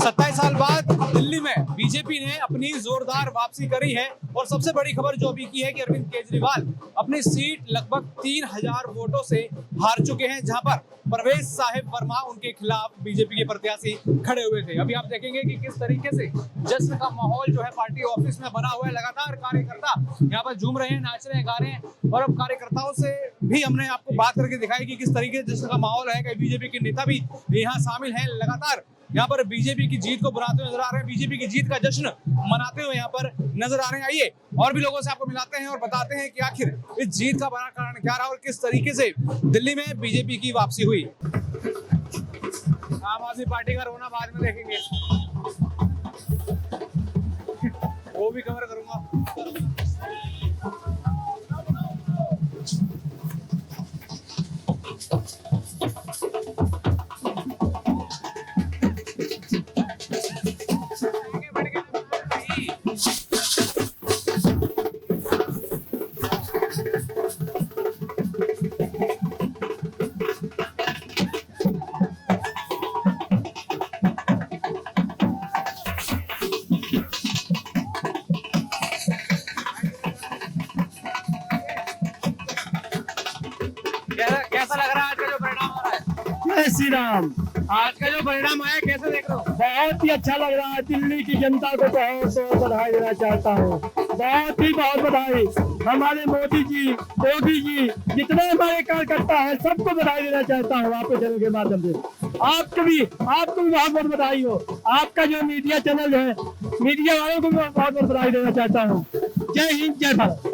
27 साल बाद दिल्ली में बीजेपी ने अपनी जोरदार वापसी करी है और सबसे बड़ी खबर जो अभी की है कि अरविंद केजरीवाल अपनी सीट लगभग 3000 वोटों से हार चुके हैं, जहां पर परवेज साहिब वर्मा उनके खिलाफ बीजेपी के प्रत्याशी खड़े हुए थे। अभी आप देखेंगे कि किस तरीके से जश्न का माहौल जो है पार्टी ऑफिस में बना हुआ है। लगातार कार्यकर्ता यहाँ पर झूम रहे हैं, नाच रहे हैं, गा रहे हैं और अब कार्यकर्ताओं से भी हमने आपको बात करके दिखाई कि किस तरीके से जश्न का माहौल है। कई बीजेपी के नेता भी यहाँ शामिल हैं, लगातार यहाँ पर बीजेपी की जीत को बनाते हुए नजर आ रहे हैं, बीजेपी की जीत का जश्न मनाते हुए यहाँ पर नजर आ रहे हैं। आइए और भी लोगों से आपको मिलाते हैं और बताते हैं कि आखिर इस जीत का बड़ा कारण क्या रहा और किस तरीके से दिल्ली में बीजेपी की वापसी हुई। आम आदमी पार्टी का रोना बाद में देखेंगे, वो भी कवर करूंगा। कैसा लग रहा है आज का जो परिणाम हो रहा है? जय श्री राम। आज का जो परिणाम आया कैसे देख रहे हो? बहुत ही अच्छा लग रहा है। दिल्ली की जनता को बहुत बहुत बधाई देना चाहता हूँ, बहुत बधाई। हमारे मोदी जी, योगी जी, जितने हमारे कार्यकर्ता है सबको बधाई देना चाहता हूँ आपके चैनल के माध्यम से। आपको भी बहुत बहुत बधाई हो। आपका जो मीडिया चैनल है, मीडिया वालों को भी बहुत बहुत बधाई देना चाहता हूँ। जय हिंद, जय भारत।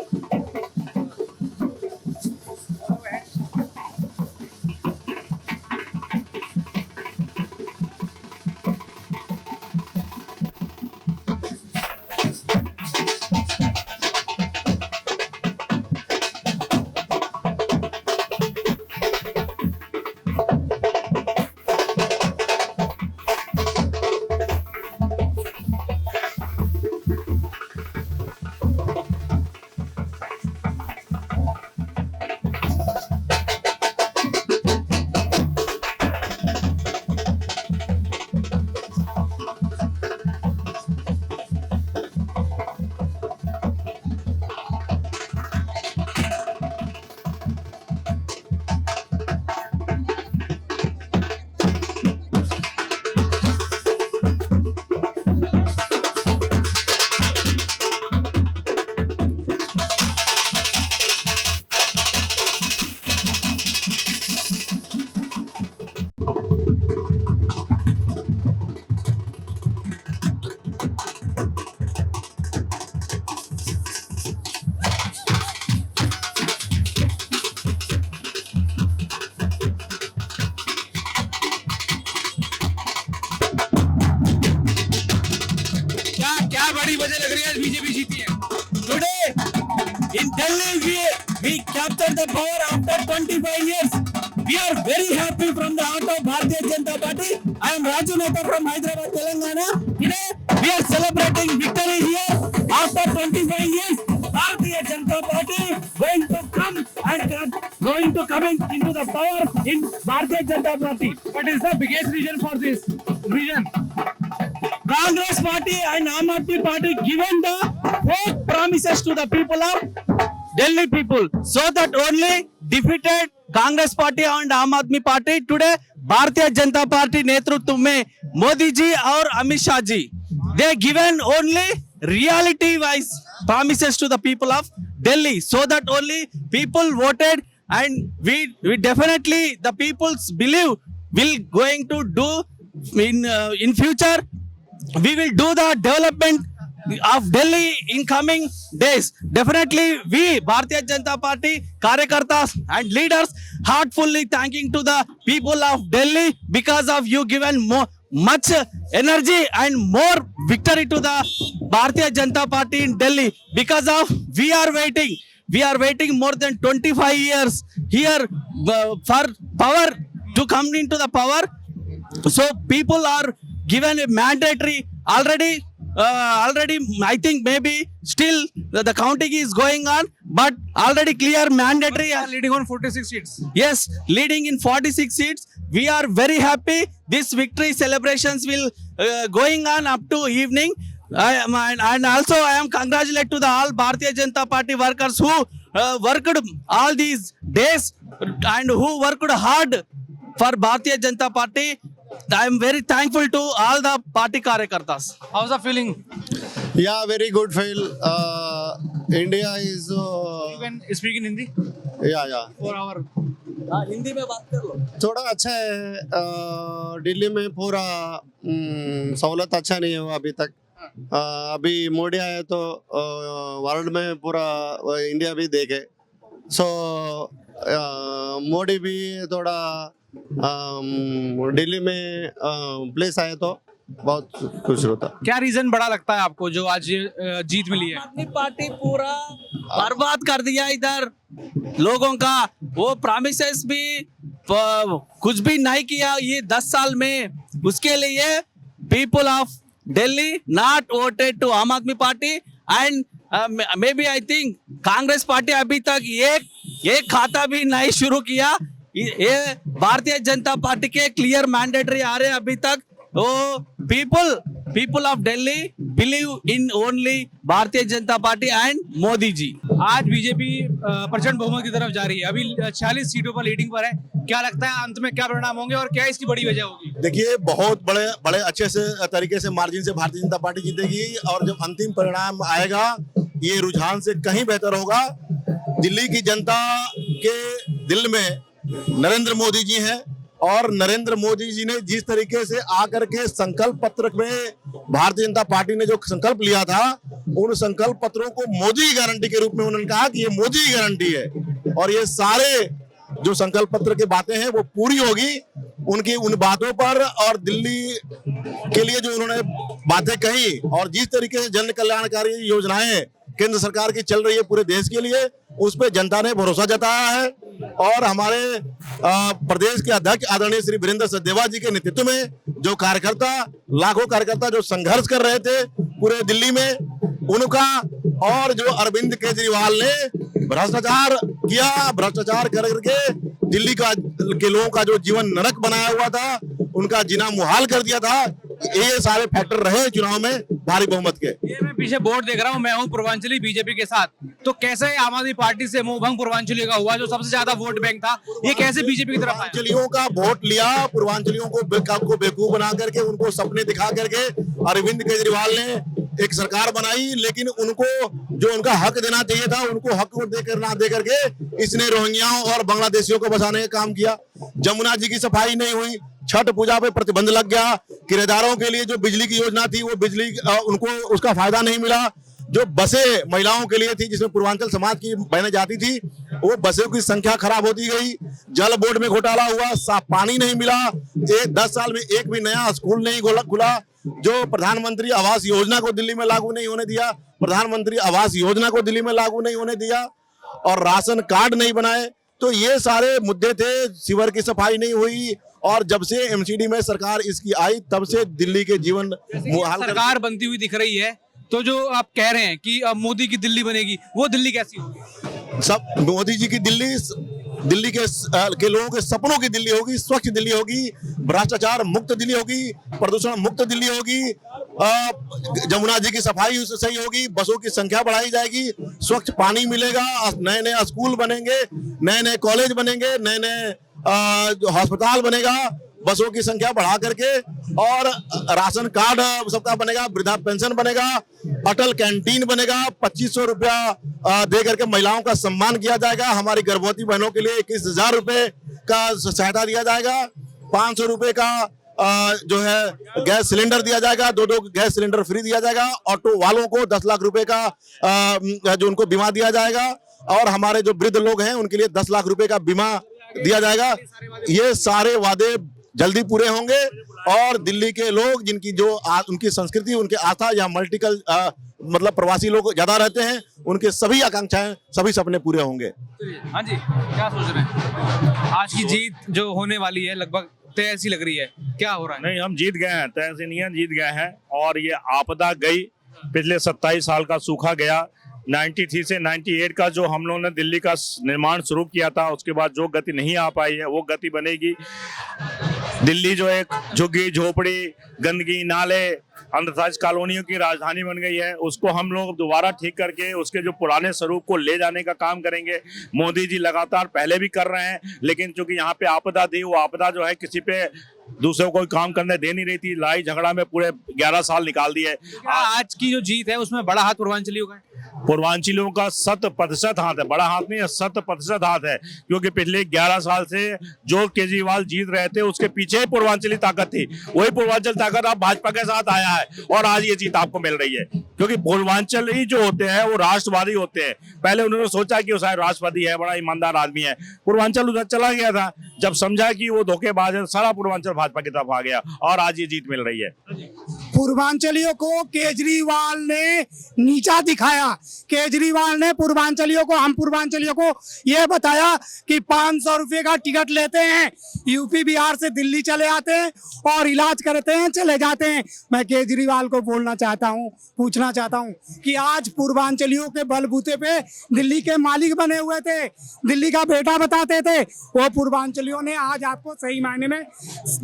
बड़ी वजह लग रही है बीजेपी जीती है। Today in Delhi we captured the power after 25 years. We are very happy from the heart of Bharatiya Janata Party. I am Raju Neta from Hyderabad, Telangana. Today we are celebrating victory here after 25 years. Bharatiya Janata Party going to come and coming into the power in Bharatiya Janata Party. What is the biggest reason for this region? Congress Party and Aam Aadmi Party given the both promises to the people of Delhi people, so that only defeated Congress Party and Aam Aadmi Party. Today Bharatiya Janata Party नेतृत्व में मोदी जी और Amit Shah ji, they given only reality wise promises to the people of Delhi, so that only people voted, and we definitely the people's believe will going to do in future. We will do the development of Delhi in coming days. Definitely we Bharatiya Janata Party Karyakartas and leaders heartfully thanking to the people of Delhi because of you given much energy and more victory to the Bharatiya Janata Party in Delhi. Because of we are waiting more than 25 years here for power to come into the power. So people are given a mandatory already I think maybe still the counting is going on, but already clear mandatory. Are leading on 46 seats. Yes, leading in 46 seats. We are very happy. This victory celebrations will going on up to evening. And also I am congratulate to the all Bharatiya Janata Party workers who worked all these days and who worked hard for Bharatiya Janata Party. I am very thankful to all the party karyakartas. How's the feeling? Yeah, very good feel. India is. You can speak in Hindi yeah. for our. Hindi में बात कर लो. थोड़ा अच्छा है. दिल्ली में पूरा सहूलत अच्छा नहीं हुआ अभी तक. अभी मोदी आए तो वर्ल्ड में पूरा इंडिया भी देखे. सो मोदी भी थोड़ा दिल्ली में प्लेस आए तो बहुत खुश होता. क्या रीजन बड़ा लगता है आपको जो आज ये जीत मिली है? आदमी पार्टी पूरा बर्बाद कर दिया इधर लोगों का. वो प्रॉमिसेस भी कुछ भी नहीं किया ये 10 साल में. उसके लिए people of Delhi not voted to Aam Aadmi Party and may be I think Congress Party अभी तक एक खाता भी नहीं शुरू किया. ये भारतीय जनता पार्टी के क्लियर मैंडेटरी आ रहे हैं अभी तक. तो people of Delhi believe in only Bharatiya Janata party and Modi ji. आज बीजेपी प्रचंड बहुमत की तरफ जा रही है. अभी 46 सीटों पर लीडिंग पर है. क्या लगता है अंत में क्या परिणाम होंगे और क्या इसकी बड़ी वजह होगी? देखिए, बहुत बड़े अच्छे से तरीके से मार्जिन से भारतीय जनता पार्टी जीतेगी और जब अंतिम परिणाम आएगा ये रुझान से कहीं बेहतर होगा. दिल्ली की जनता के दिल में नरेंद्र मोदी जी हैं और नरेंद्र मोदी जी ने जिस तरीके से आकर के संकल्प पत्र में भारतीय जनता पार्टी ने जो संकल्प लिया था उन संकल्प पत्रों को मोदी की गारंटी के रूप में उन्होंने कहा कि ये मोदी की गारंटी है और ये सारे जो संकल्प पत्र की बातें हैं वो पूरी होगी. उनकी उन बातों पर और दिल्ली के लिए जो उन्होंने बातें कही और जिस तरीके से जन कल्याणकारी योजनाएं केंद्र सरकार की चल रही है पूरे देश के लिए उस पर जनता ने भरोसा जताया है. और हमारे प्रदेश के अध्यक्ष आदरणीय श्री वीरेंद्र सचदेवा जी के नेतृत्व में जो कार्यकर्ता लाखों कार्यकर्ता जो संघर्ष कर रहे थे पूरे दिल्ली में उनका और जो अरविंद केजरीवाल ने भ्रष्टाचार करके दिल्ली के लोगों का जो जीवन नरक बनाया हुआ था उनका जीना मुहाल कर दिया था. ये सारे फैक्टर रहे चुनाव में भारी बहुमत के. ये मैं पीछे बोर्ड देख रहा हूँ. मैं हूँ पूर्वांचली बीजेपी के साथ. तो कैसे आम आदमी पार्टी से मुंह भंग पूर्वांचली का हुआ जो सबसे ज्यादा वोट बैंक था ये कैसे बीजेपी की तरफ आया? पूर्वांचलियों का वोट लिया. पूर्वांचलियों को बेवकूफ बना करके उनको सपने दिखा करके अरविंद केजरीवाल ने एक सरकार बनाई. लेकिन उनको जो उनका हक देना चाहिए था उनको हक ना दे करके इसने रोहिंग्याओं और बांग्लादेशियों को बसाने का काम किया. जमुना जी की सफाई नहीं हुई. छठ पूजा पे प्रतिबंध लग गया. किराएदारों के लिए जो बिजली की योजना थी वो बिजली उनको उसका फायदा नहीं मिला. जो बसें महिलाओं के लिए थी जिसमें पूर्वांचल समाज की बहनें जाती थी वो बसों की संख्या खराब होती गई. जल बोर्ड में घोटाला हुआ. साफ पानी नहीं मिला. 10 साल में एक भी नया स्कूल नहीं खुला. जो प्रधानमंत्री आवास योजना को दिल्ली में लागू नहीं होने दिया. प्रधानमंत्री आवास योजना को दिल्ली में लागू नहीं होने दिया और राशन कार्ड नहीं बनाए. तो ये सारे मुद्दे थे. सीवर की सफाई नहीं हुई और जब से एमसीडी में सरकार इसकी आई तब से दिल्ली के जीवन सरकार बनती हुई दिख रही है. तो जो आप कह रहे हैं कि अब मोदी की दिल्ली बनेगी वो दिल्ली कैसी होगी? सब मोदी जी की दिल्ली के लोगों के सपनों की दिल्ली होगी. स्वच्छ दिल्ली होगी. भ्रष्टाचार मुक्त दिल्ली होगी. प्रदूषण मुक्त दिल्ली होगी. जमुना जी की सफाई सही होगी. बसों की संख्या बढ़ाई जाएगी. स्वच्छ पानी मिलेगा. नए स्कूल बनेंगे. नए कॉलेज बनेंगे. नए अस्पताल बनेगा. बसों की संख्या बढ़ा करके और राशन कार्ड सबका बनेगा. वृद्धा पेंशन बनेगा. अटल कैंटीन बनेगा. 2500 रुपया दे करके महिलाओं का सम्मान किया जाएगा. हमारी गर्भवती बहनों के लिए 21,000 रुपए का सहायता दिया जाएगा. 500 रुपए का जो है गैस सिलेंडर दिया जाएगा. 2 गैस सिलेंडर फ्री दिया जाएगा. ऑटो वालों को 10 लाख रुपए का जो उनको बीमा दिया जाएगा और हमारे जो वृद्ध लोग हैं उनके लिए 10 लाख रुपए का बीमा दिया जाएगा. ये सारे वादे जल्दी पूरे होंगे और दिल्ली के लोग जिनकी जो उनकी संस्कृति उनके आस्था या मल्टीकल मतलब प्रवासी लोग ज्यादा रहते हैं उनके सभी आकांक्षाएं सभी सपने पूरे होंगे. हाँ जी, क्या सोच रहे हैं? आज की जीत जो होने वाली है लगभग तय ऐसी लग रही है. क्या हो रहा है? नहीं, हम जीत गए हैं. तय से नहीं है, जीत गए हैं. और ये आपदा गई. पिछले 27 साल का सूखा गया. 93 से 98 का जो हम लोगों ने दिल्ली का निर्माण शुरू किया था, उसके बाद जो गति नहीं आ पाई है वो गति बनेगी। दिल्ली जो एक झुग्गी झोपड़ी, गंदगी, नाले, अंधराज कॉलोनियों की राजधानी बन गई है, उसको हम लोग दोबारा ठीक करके उसके जो पुराने स्वरूप को ले जाने का काम करेंगे। मोदी जी लगातार पहले भी कर रहे हैं, लेकिन चूंकि यहाँ पे आपदा थी, वो आपदा जो है किसी पे दूसरों को काम करने दे नहीं रही थी। लड़ाई झगड़ा में पूरे 11 साल निकाल दिए। आज की जो जीत है उसमें बड़ा हाथ पूर्वांचलियों का है। पूर्वांचलियों का 100% हाथ है, बड़ा हाथ नहीं है, 100% हाथ है, क्योंकि पिछले 11 साल से जो केजरीवाल जीत रहे थे उसके पीछे ही पूर्वांचली ताकत थी। वही पूर्वांचल ताकत अब भाजपा के साथ आया है और आज ये जीत आपको मिल रही है, क्योंकि पूर्वांचली जो होते हैं वो राष्ट्रवादी होते हैं। पहले उन्होंने सोचा कि वो शायद राष्ट्रवादी है, बड़ा ईमानदार आदमी है, पूर्वांचल उधर चला गया था। जब समझा कि वो धोखेबाज है, सारा पूर्वांचल भाजपा की तरफ आ गया और आज ये जीत मिल रही है। पूर्वांचलियों को केजरीवाल ने नीचा दिखाया। केजरीवाल ने पूर्वांचलियों को, हम पूर्वांचलियों को यह बताया कि 500 रुपए का टिकट लेते हैं, यूपी बिहार से दिल्ली चले आते हैं और इलाज करते हैं, चले जाते हैं। मैं केजरीवाल को बोलना चाहता हूं, पूछना चाहता हूं कि आज पूर्वांचलियों के बलबूते पे दिल्ली के मालिक बने हुए थे, दिल्ली का बेटा बताते थे, वो पूर्वांचलियों ने आज आपको सही मायने में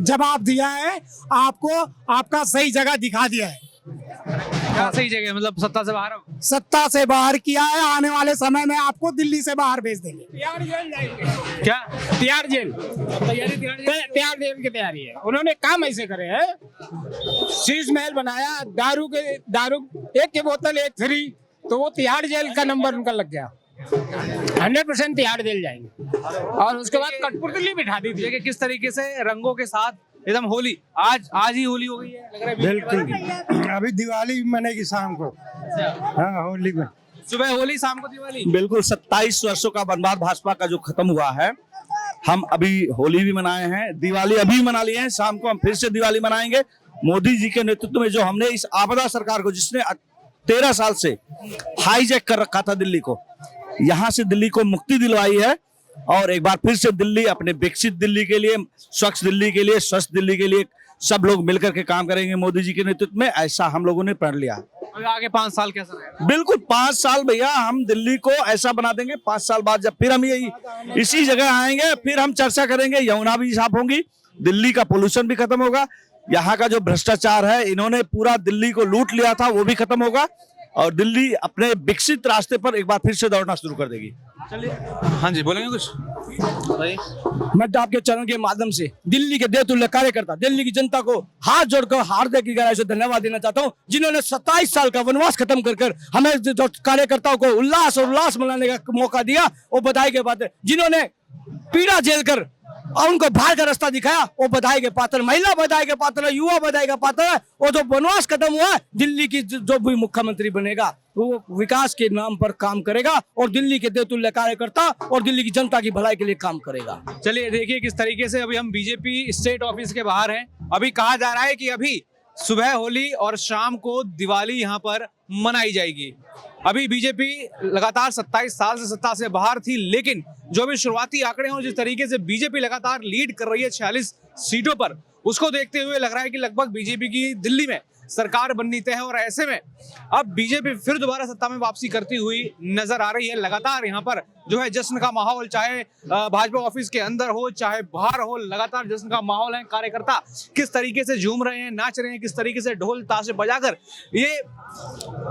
जवाब दिया है, आपको आपका सही जगह दिखा दिया है। क्या सही जगह, मतलब सत्ता से बाहर? सत्ता से बाहर किया है, आने वाले समय में आपको दिल्ली से बाहर भेज देंगे। क्या तिहाड़ जेल, तिहाड़ जेल की तैयारी है। उन्होंने काम ऐसे करे हैं, शीश महल बनाया, दारू एक की बोतल एक फ्री, तो वो तिहाड़ जेल का नंबर उनका लग गया। 100% तिहाड़ जेल जाएंगे और उसके बाद कठपुतली बिठा दी थी। देखिए किस तरीके से रंगों के साथ एकदम होली, आज ही होली हो गई है, लग रहा है बिल्कुल, अभी दिवाली मनेगी शाम को। हाँ, होली में सुबह होली, शाम को दिवाली। बिल्कुल 27 वर्षों का वनवास भाजपा का जो खत्म हुआ है, हम अभी होली भी मनाए हैं, दिवाली अभी मना लिए हैं, शाम को हम फिर से दिवाली मनाएंगे। मोदी जी के नेतृत्व में जो हमने इस आपदा सरकार को, जिसने 13 साल से हाईजैक कर रखा था दिल्ली को, यहाँ से दिल्ली को मुक्ति दिलवाई है और एक बार फिर से दिल्ली अपने विकसित दिल्ली के लिए, स्वच्छ दिल्ली के लिए, स्वस्थ दिल्ली के लिए सब लोग मिलकर के काम करेंगे मोदी जी के नेतृत्व में, ऐसा हम लोगों ने प्रण लिया। आगे 5 साल कैसा रहेगा? बिल्कुल 5 साल भैया, हम दिल्ली को ऐसा बना देंगे। 5 साल बाद जब फिर हम यही इसी जगह आएंगे, फिर हम चर्चा करेंगे, यमुना भी साफ होंगी, दिल्ली का पोल्यूशन भी खत्म होगा, यहाँ का जो भ्रष्टाचार है, इन्होंने पूरा दिल्ली को लूट लिया था, वो भी खत्म होगा और दिल्ली अपने विकसित रास्ते पर एक बार फिर से दौड़ना शुरू कर देगी। चलिए, हाँ जी, बोलेंगे कुछ? मैं आपके चैनल के माध्यम से दिल्ली के देवतुल्य कार्यकर्ता, दिल्ली की जनता को हाथ जोड़कर हार्दिक गहराई से धन्यवाद देना चाहता हूं, जिन्होंने 27 साल का वनवास खत्म कर हमें जो कार्यकर्ताओं को उल्लास मनाने का मौका दिया, वो बधाई के पात्र। जिन्होंने पीड़ा झेल कर और उनको बाहर का रास्ता दिखाया, वो बधाई के पात्र। महिला बधाई के पात्र है, युवा बधाई का पात्र है। वो जो वनवास खत्म हुआ है, दिल्ली की जो भी मुख्यमंत्री बनेगा वो विकास के नाम पर काम करेगा और दिल्ली के देवतुल्य कार्यकर्ता और दिल्ली की जनता की भलाई के लिए काम करेगा। चलिए देखिए किस तरीके से अभी हम बीजेपी स्टेट ऑफिस के बाहर हैं। अभी कहा जा रहा है कि अभी सुबह होली और शाम को दिवाली यहाँ पर मनाई जाएगी। अभी बीजेपी लगातार 27 साल से सत्ता से बाहर थी, लेकिन जो भी शुरुआती आंकड़े हैं और जिस तरीके से बीजेपी लगातार लीड कर रही है 46 सीटों पर, उसको देखते हुए लग रहा है कि लगभग बीजेपी की दिल्ली में सरकार बननी तय है। और ऐसे में अब बीजेपी फिर दोबारा सत्ता में वापसी करती हुई नजर आ रही है। लगातार यहाँ पर जो है जश्न का माहौल, चाहे भाजपा ऑफिस के अंदर हो चाहे बाहर हो, लगातार जश्न का माहौल है। कार्यकर्ता किस तरीके से झूम रहे हैं, नाच रहे हैं, किस तरीके से ढोल ताशे बजाकर ये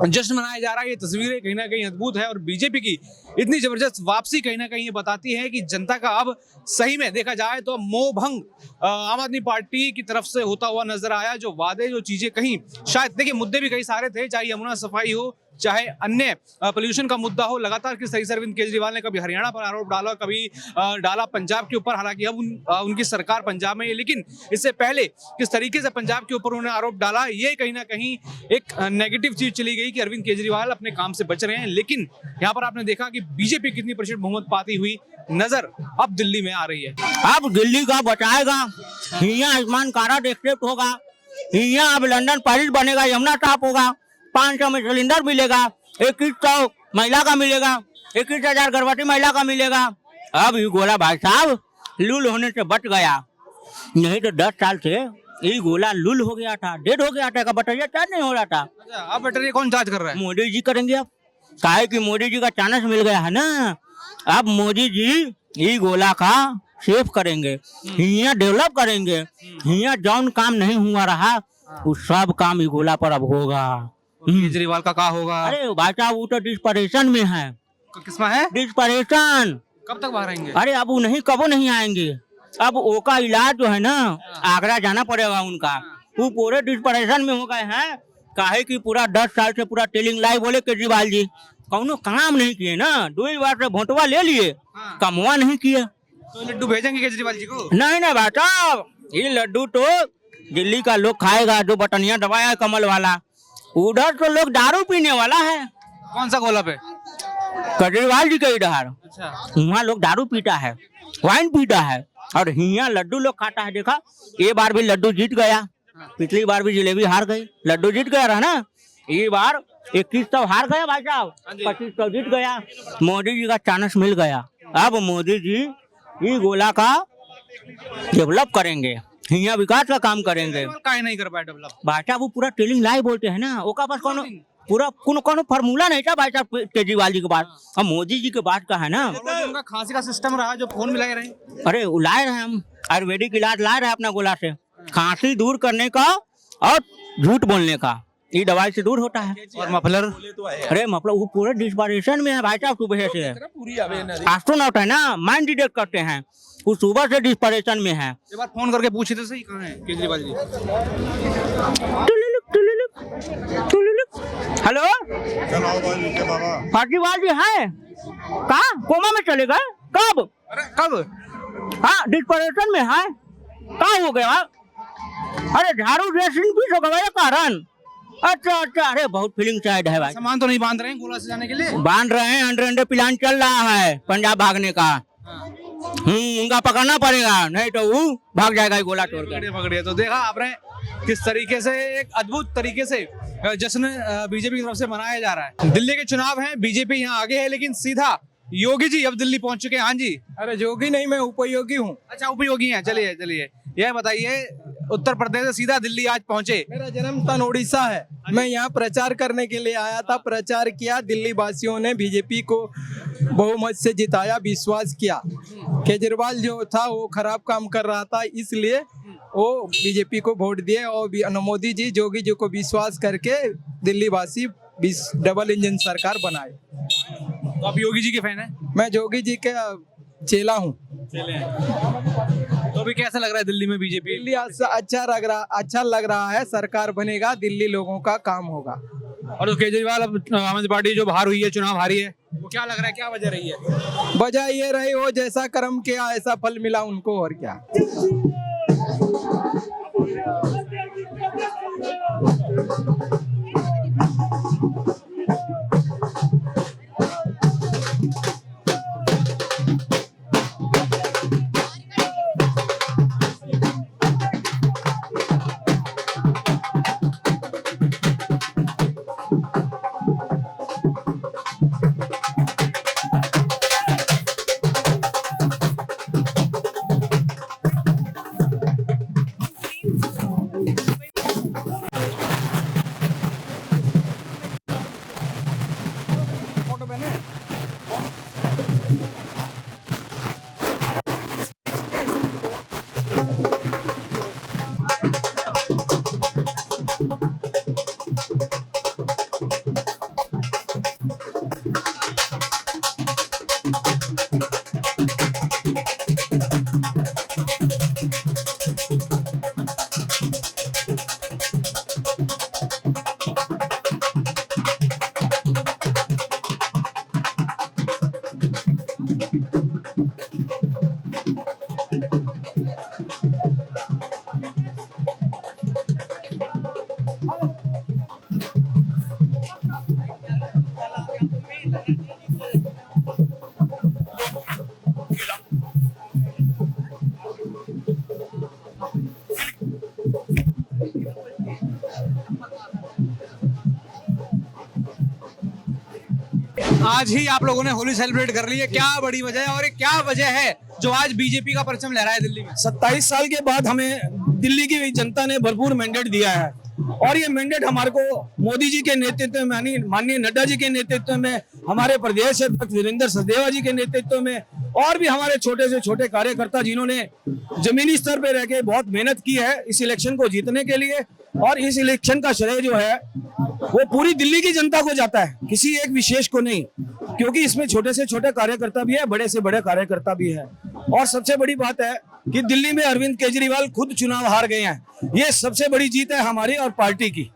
जश्न मनाया जा रहा है, ये तस्वीरें कहीं ना कहीं अद्भुत है। और बीजेपी की इतनी जबरदस्त वापसी कहीं ना कहीं ये बताती है कि जनता का अब सही में देखा जाए तो मोह भंग आम आदमी पार्टी की तरफ से होता हुआ नजर आया। जो वादे, जो चीजें कहीं, शायद देखिए मुद्दे भी कई सारे थे, चाहे यमुना सफाई हो, चाहे अन्य पोल्यूशन का मुद्दा हो। लगातार किस तरीके से अरविंद केजरीवाल ने कभी हरियाणा पर आरोप डाला, कभी डाला पंजाब के ऊपर, हालांकि अब उनकी सरकार पंजाब में है, लेकिन इससे पहले किस तरीके से पंजाब के ऊपर उन्होंने आरोप डाला, ये कहीं ना कहीं एक नेगेटिव चीज चली गई कि अरविंद केजरीवाल अपने काम से बच रहे हैं। लेकिन यहाँ पर आपने देखा कि बीजेपी कितनी % बहुमत पाती हुई नजर अब दिल्ली में आ रही है। अब दिल्ली का बचाएगा, यहाँ आयुष्मान कार्ड एक्सेप्ट होगा, यहाँ अब लंदन पेरिस बनेगा, यमुना साफ होगा, 500 में सिलेंडर मिलेगा, 2100 महिला का मिलेगा, 21,000 गर्भवती महिला का मिलेगा। अब ये गोला भाई साहब लूल होने से बच गया, नहीं तो 10 साल से ये गोला लूल हो गया था, डेड हो गया था, का बटरिया चार्ज नहीं हो रहा था। अब बैटरी कौन चार्ज कर रहा है? मोदी जी करेंगे। अब काहे कि मोदी जी का चांस मिल गया है ना। अब मोदी जी ये गोला का सेफ करेंगे, यहाँ डेवलप करेंगे, यहाँ जौन काम नहीं हुआ रहा वो सब काम ये गोला पर अब होगा। केजरीवाल का क्या होगा? अरे भाई साहब वो तो डिस्परेशन में है, किसमें है? डिस्परेशन। कब तक बाहर आएंगे? अरे अब वो नहीं कबो नहीं आएंगे। अब वो का इलाज जो है ना आगरा जाना पड़ेगा उनका। वो पूरे डिस्परेशन में हो गए हैं, काहे कि पूरा 10 साल से पूरा टेलिंग लाई बोले केजरीवाल जी कौनो काम नहीं किए ना, 2 बार से वोटवा ले लिए, कमवा नहीं किए। तो लड्डू भेजेंगे केजरीवाल जी को? नहीं ना बेटा, ये लड्डू तो दिल्ली का लोग खाएगा जो बटनिया दबाया है कमल वाला। उधर तो लोग दारू पीने वाला है। कौन सा गोला पे? केजरीवाल जी के इधर अच्छा, वहाँ लोग दारू पीता है, वाइन पीता है, और यहाँ लड्डू लोग खाता है। देखा ये बार भी लड्डू जीत गया, पिछली बार भी जलेबी हार गई, लड्डू जीत गया रहा ना। ये बार 2100 हार गया भाई साहब, 2500 जीत गया। मोदी जी का चांस मिल गया। अब मोदी जी ये गोला का डेवलप करेंगे, यहाँ विकास का काम करेंगे। काहे नहीं कर पाए डेवलप? भाई साहब वो पूरा टेलिंग लाई बोलते हैं ना, ओका पास कोनो पूरा कोनो फार्मूला नहीं था भाई साहब केजरीवाल जी के पास। अब मोदी जी के बात का है ना, उनका खांसी का सिस्टम रहा जो फोन मिलाए रहे। अरे वो लाए रहे, हम आयुर्वेदिक इलाज लाए रहे अपना गोला से, खांसी दूर करने का और झूठ बोलने का, ये दवाई से दूर होता है। और मफलर? अरे मफलर वो पूरे डिस्परेशन में है भाई साहब, सुबह से एस्ट्रोनॉट है ना, माइंड डिटेक्ट करते हैं, वो सुबह से डिस्परेशन में है। एक बार फोन करके पूछे थे सही कहाँ है केजरीवाल जी? हेलो केजरीवाल जी है कहाँ? कोमा में चले गए? कब? अरे कब? हाँ डिस्परेशन में है। कहाँ हो गया? अरे झाड़ू ड्रेसिंग भी हो गया कारण। अच्छा, अरे बहुत फीलिंग साइड है भाई। सामान तो नहीं बांध रहे हैं गोला से जाने के लिए? बांध रहे हैं, अंडर प्लान चल रहा है पंजाब भागने का। उनका पकड़ना पड़ेगा, नहीं तो वो भाग जाएगा गोला तोड़ के। पकड़िए। तो देखा आपने किस तरीके से एक अद्भुत तरीके से जश्न बीजेपी की तरफ से मनाया जा रहा है। दिल्ली के चुनाव हैं, बीजेपी यहाँ आगे है, लेकिन सीधा योगी जी अब दिल्ली पहुंच चुके हैं। हाँ जी। अरे योगी नहीं, मैं उपयोगी हूँ। अच्छा, उपयोगी हैं। चलिए यह बताइए, उत्तर प्रदेश से सीधा दिल्ली आज पहुंचे। मेरा जन्म स्थान उड़ीसा है, मैं यहाँ प्रचार करने के लिए आया था, प्रचार किया, दिल्ली वासियों ने बीजेपी को बहुमत से जिताया, विश्वास किया। केजरीवाल जो था वो खराब काम कर रहा था, इसलिए वो बीजेपी को वोट दिए और मोदी जी योगी जी को विश्वास करके दिल्ली वासी डबल इंजन सरकार बनाए। तो आप योगी जी के फैन हैं? मैं योगी जी के चेला हूँ। तो अभी कैसा लग रहा है दिल्ली में बीजेपी? दिल्ली अच्छा लग रहा है, सरकार बनेगा, दिल्ली लोगों का काम होगा। और तो केजरीवाल अब आम आदमी पार्टी जो बाहर हुई है, चुनाव हारी है, वो क्या लग रहा है, क्या वजह रही है? वजह ये रही, वो जैसा कर्म किया ऐसा फल मिला उनको, और क्या। आज ही आप लोगों ने होली सेलिब्रेट कर ली है, क्या बड़ी वजह है और ये क्या वजह है जो आज बीजेपी का परचम लहराया है दिल्ली में? 27 साल के बाद हमें दिल्ली की जनता ने भरपूर मैंडेट दिया है और ये मैंडेट हमारे को मोदी जी के नेतृत्व में, माननीय नड्डा जी के नेतृत्व में, हमारे प्रदेश अध्यक्ष वीरेंद्र सचदेवा जी के नेतृत्व में, और भी हमारे छोटे से छोटे कार्यकर्ता जिन्होंने जमीनी स्तर पे रह के बहुत मेहनत की है इस इलेक्शन को जीतने के लिए। और इस इलेक्शन का श्रेय जो है वो पूरी दिल्ली की जनता को जाता है, किसी एक विशेष को नहीं, क्योंकि इसमें छोटे से छोटे कार्यकर्ता भी है, बड़े से बड़े कार्यकर्ता भी है। और सबसे बड़ी बात है कि दिल्ली में अरविंद केजरीवाल खुद चुनाव हार गए हैं। ये सबसे बड़ी जीत है हमारी और पार्टी की,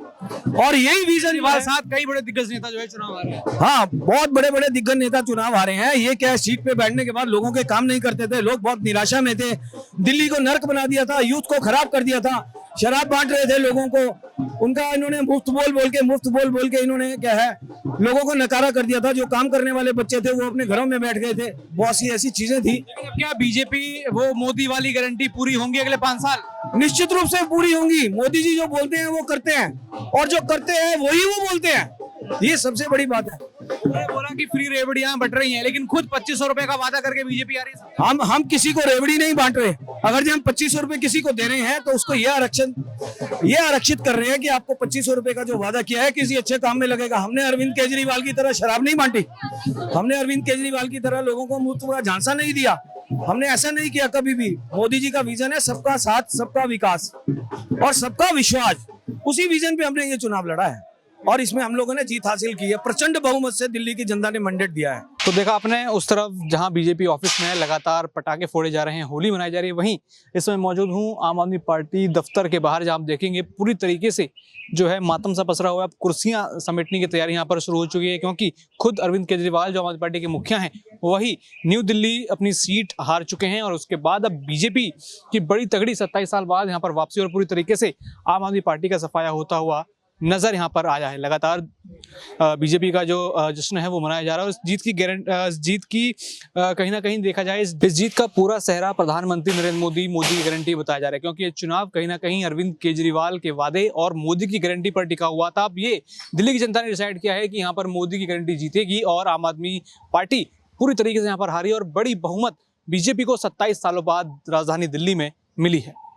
और यही विजन केजरीवाल साथ कई बड़े दिग्गज नेता जो है चुनाव आ रहे हैं। हाँ, बहुत बड़े बड़े दिग्गज नेता चुनाव हारे हैं। ये क्या, सीट पे बैठने के बाद लोगों के काम नहीं करते थे, लोग बहुत निराशा में थे, दिल्ली को नर्क बना दिया था, यूथ को खराब कर दिया था, शराब बांट रहे थे लोगों को, उनका इन्होंने मुफ्त बोल के इन्होंने क्या है लोगों को नकारा कर दिया था। जो काम करने वाले बच्चे थे वो अपने घरों में बैठ गए थे, बहुत सी ऐसी चीजें थी। क्या बीजेपी वो मोदी वाली गारंटी पूरी होंगी अगले 5 साल? निश्चित रूप से पूरी होंगी। मोदी जी जो बोलते हैं वो करते हैं, और जो करते हैं वही वो बोलते हैं, ये सबसे बड़ी बात है। उन्होंने बोला कि फ्री रेवड़ियां बट रही हैं, लेकिन खुद 2500 रुपए का वादा करके बीजेपी आ रही है। हम किसी को रेवड़ी नहीं बांट रहे। अगर जो हम 2500 रुपए किसी को दे रहे हैं तो उसको ये आरक्षित कर रहे हैं कि आपको 2500 रुपए का जो वादा किया है किसी अच्छे काम में लगेगा। हमने अरविंद केजरीवाल की तरह शराब नहीं बांटी, हमने अरविंद केजरीवाल की तरह लोगों को मुफ्त का झांसा नहीं दिया, हमने ऐसा नहीं किया कभी भी। मोदी जी का विजन है सबका साथ, सबका विकास और सबका विश्वास। उसी विजन पे हमने ये चुनाव लड़ा है और इसमें हम लोगों ने जीत हासिल की है। प्रचंड बहुमत से दिल्ली की जनता ने मैंडेट दिया है। तो देखा आपने उस तरफ जहां बीजेपी ऑफिस में लगातार पटाखे फोड़े जा रहे हैं, होली मनाई जा रही है, वहीं इस समय मौजूद हूं आम आदमी पार्टी दफ्तर के बाहर, जहां आप देखेंगे पूरी तरीके से जो है मातम सा पसरा हुआ है। कुर्सियां समेटने की तैयारी यहाँ पर शुरू हो चुकी है, क्योंकि खुद अरविंद केजरीवाल जो आम आदमी पार्टी के मुखिया हैं वही न्यू दिल्ली अपनी सीट हार चुके हैं, और उसके बाद अब बीजेपी की बड़ी तगड़ी 27 साल बाद यहाँ पर वापसी और पूरी तरीके से आम आदमी पार्टी का सफाया होता हुआ नजर यहाँ पर आया है। लगातार बीजेपी का जो जश्न है वो मनाया जा रहा है, और इस जीत की कहीं ना कहीं देखा जाए इस जीत का पूरा सेहरा प्रधानमंत्री नरेंद्र मोदी की गारंटी बताया जा रहा है, क्योंकि ये चुनाव कहीं ना कहीं अरविंद केजरीवाल के वादे और मोदी की गारंटी पर टिका हुआ था। अब ये दिल्ली की जनता ने डिसाइड किया है कि यहाँ पर मोदी की गारंटी जीतेगी और आम आदमी पार्टी पूरी तरीके से यहाँ पर हारी, और बड़ी बहुमत बीजेपी को 27 सालों बाद राजधानी दिल्ली में मिली है।